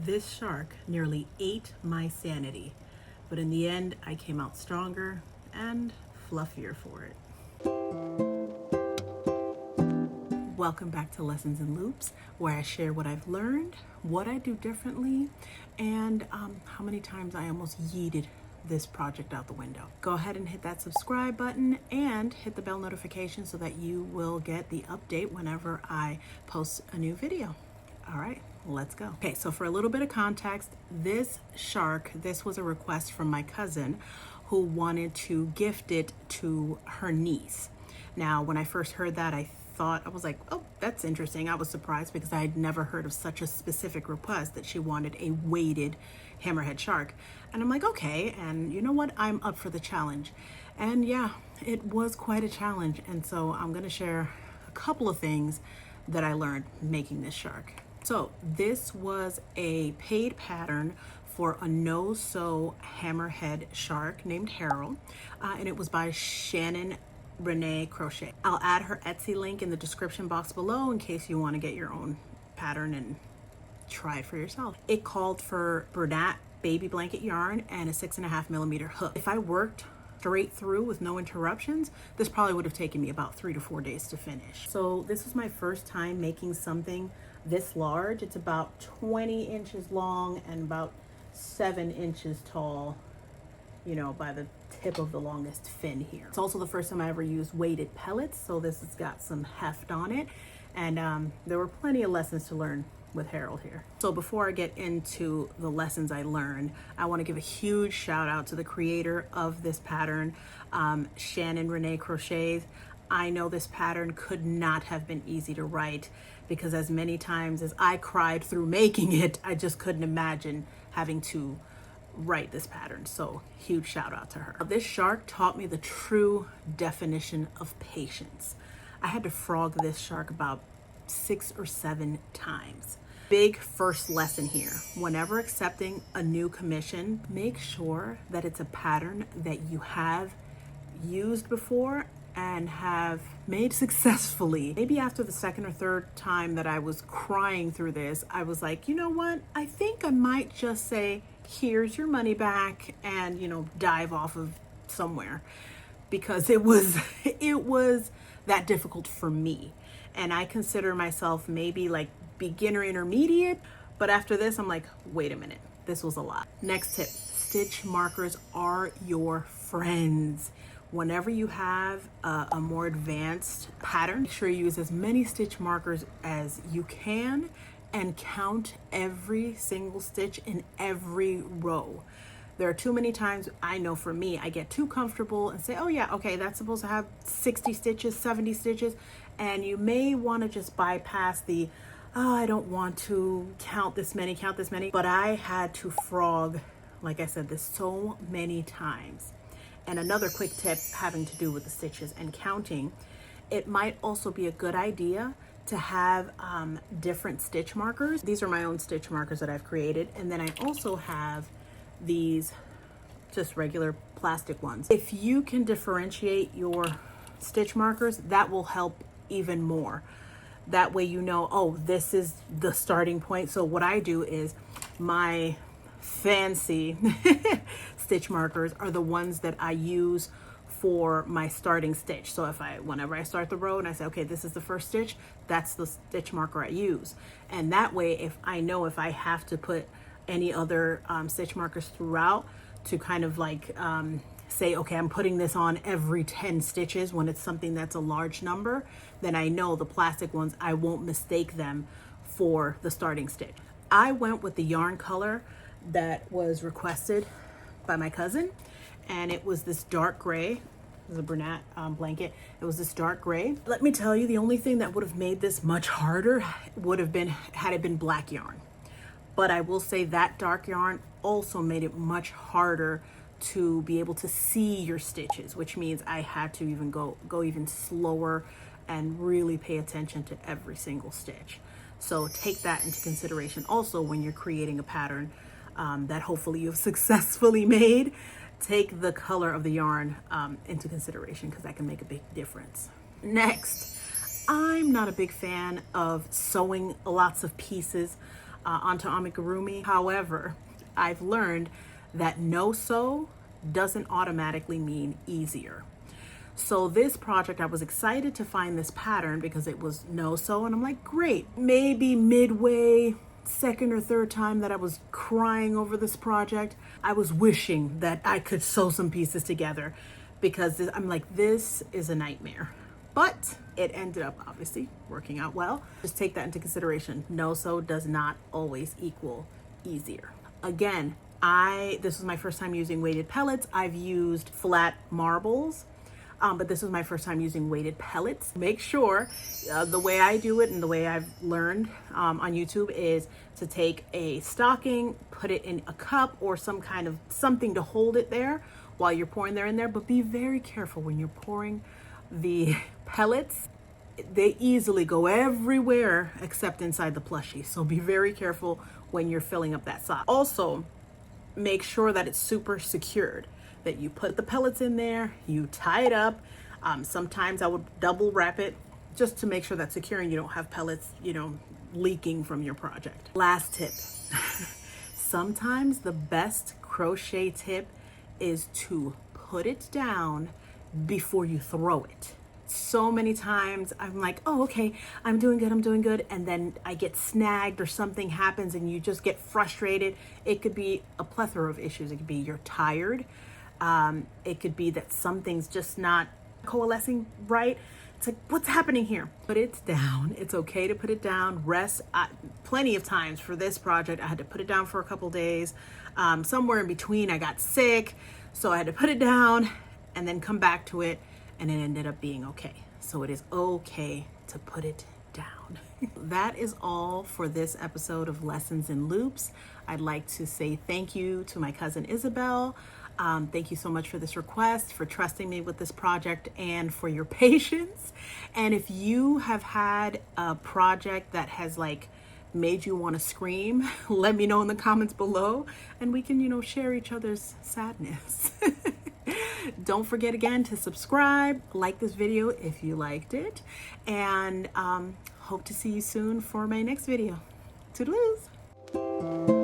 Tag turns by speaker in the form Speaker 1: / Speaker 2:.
Speaker 1: This shark nearly ate my sanity, but in the end, I came out stronger and fluffier for it. Welcome back to Lessons in Loops, where I share what I've learned, what I do differently, and how many times I almost yeeted this project out the window. Go ahead and hit that subscribe button and hit the bell notification so that you will get the update whenever I post a new video. All right, let's go. Okay, so for a little bit of context, this shark, this was a request from my cousin who wanted to gift it to her niece. Now, when I first heard that, I was like, oh, that's interesting. I was surprised because I had never heard of such a specific request that she wanted a weighted hammerhead shark. And I'm like, okay, and you know what? I'm up for the challenge. And yeah, it was quite a challenge. And so I'm gonna share a couple of things that I learned making this shark. So this was a paid pattern for a no-sew hammerhead shark named Harold, and it was by Shannon Renee Crochet. I'll add her Etsy link in the description box below in case you want to get your own pattern and try it for yourself. It called for Bernat baby blanket yarn and a 6.5mm hook. If I worked straight through with no interruptions, this probably would have taken me about 3 to 4 days to finish. So this was my first time making something this large. It's about 20 inches long and about 7 inches tall, you know, by the tip of the longest fin here. It's also the first time I ever used weighted pellets, so this has got some heft on it, and there were plenty of lessons to learn with Harold here. So before I get into the lessons I learned, I want to give a huge shout out to the creator of this pattern, Shannon Renee Crochet. I know this pattern could not have been easy to write because as many times as I cried through making it, I just couldn't imagine having to write this pattern. So huge shout out to her. This shark taught me the true definition of patience. I had to frog this shark about 6 or 7 times. Big first lesson here. Whenever accepting a new commission, make sure that it's a pattern that you have used before and have made successfully. Maybe after the second or third time that I was crying through this, I was like, you know what? I think I might just say, here's your money back, and, you know, dive off of somewhere, because it was that difficult for me. And I consider myself maybe like beginner intermediate, but after this, I'm like, wait a minute, this was a lot. Next tip, stitch markers are your friends. Whenever you have a more advanced pattern, make sure you use as many stitch markers as you can and count every single stitch in every row. There are too many times, I know for me, I get too comfortable and say, oh yeah, okay, that's supposed to have 60 stitches, 70 stitches, and you may want to just bypass the, oh, I don't want to count this many, but I had to frog, like I said, this so many times. And another quick tip having to do with the stitches and counting, it might also be a good idea to have different stitch markers. These are my own stitch markers that I've created. And then I also have these just regular plastic ones. If you can differentiate your stitch markers, that will help even more. That way you know, oh, this is the starting point. So what I do is my fancy stitch markers are the ones that I use for my starting stitch. So whenever I start the row and I say, okay, this is the first stitch, that's the stitch marker I use. And that way, if I know if I have to put any other stitch markers throughout to kind of like say, okay, I'm putting this on every 10 stitches when it's something that's a large number, then I know the plastic ones, I won't mistake them for the starting stitch. I went with the yarn color that was requested by my cousin, and it was this dark gray. It was a Bernat blanket. It was this dark gray. Let me tell you, the only thing that would have made this much harder would have been had it been black yarn. But I will say that dark yarn also made it much harder to be able to see your stitches, which means I had to even go even slower and really pay attention to every single stitch. So take that into consideration also when you're creating a pattern that hopefully you've successfully made. Take the color of the yarn into consideration, because that can make a big difference. Next, I'm not a big fan of sewing lots of pieces. onto Amigurumi. However, I've learned that no sew doesn't automatically mean easier. So this project, I was excited to find this pattern because it was no sew, and I'm like, great. Maybe midway, second or third time that I was crying over this project, I was wishing that I could sew some pieces together because I'm like, this is a nightmare. But it ended up obviously working out well. Just take that into consideration. No sew does not always equal easier. Again, this was my first time using weighted pellets. I've used flat marbles, but this was my first time using weighted pellets. Make sure the way I do it and the way I've learned on YouTube is to take a stocking, put it in a cup or some kind of something to hold it there while you're pouring there in there. But be very careful when you're pouring the pellets. They easily go everywhere except inside the plushie. So be very careful when you're filling up that sock. Also, make sure that it's super secured, that you put the pellets in there, you tie it up. Sometimes I would double wrap it just to make sure that's secure and you don't have pellets, leaking from your project. Last tip. Sometimes the best crochet tip is to put it down before you throw it. So many times I'm like, oh, okay, I'm doing good. And then I get snagged or something happens and you just get frustrated. It could be a plethora of issues. It could be you're tired. It could be that something's just not coalescing right. It's like, what's happening here? Put it down. It's okay to put it down. Rest. Plenty of times for this project, I had to put it down for a couple days. Somewhere in between, I got sick. So I had to put it down and then come back to it. And it ended up being okay. So it is okay to put it down. That is all for this episode of Lessons in Loops. I'd like to say thank you to my cousin Isabel. Thank you so much for this request, for trusting me with this project, and for your patience. And if you have had a project that has made you want to scream, let me know in the comments below and we can, share each other's sadness. Don't forget again to subscribe, like this video if you liked it, and hope to see you soon for my next video. Toodaloo!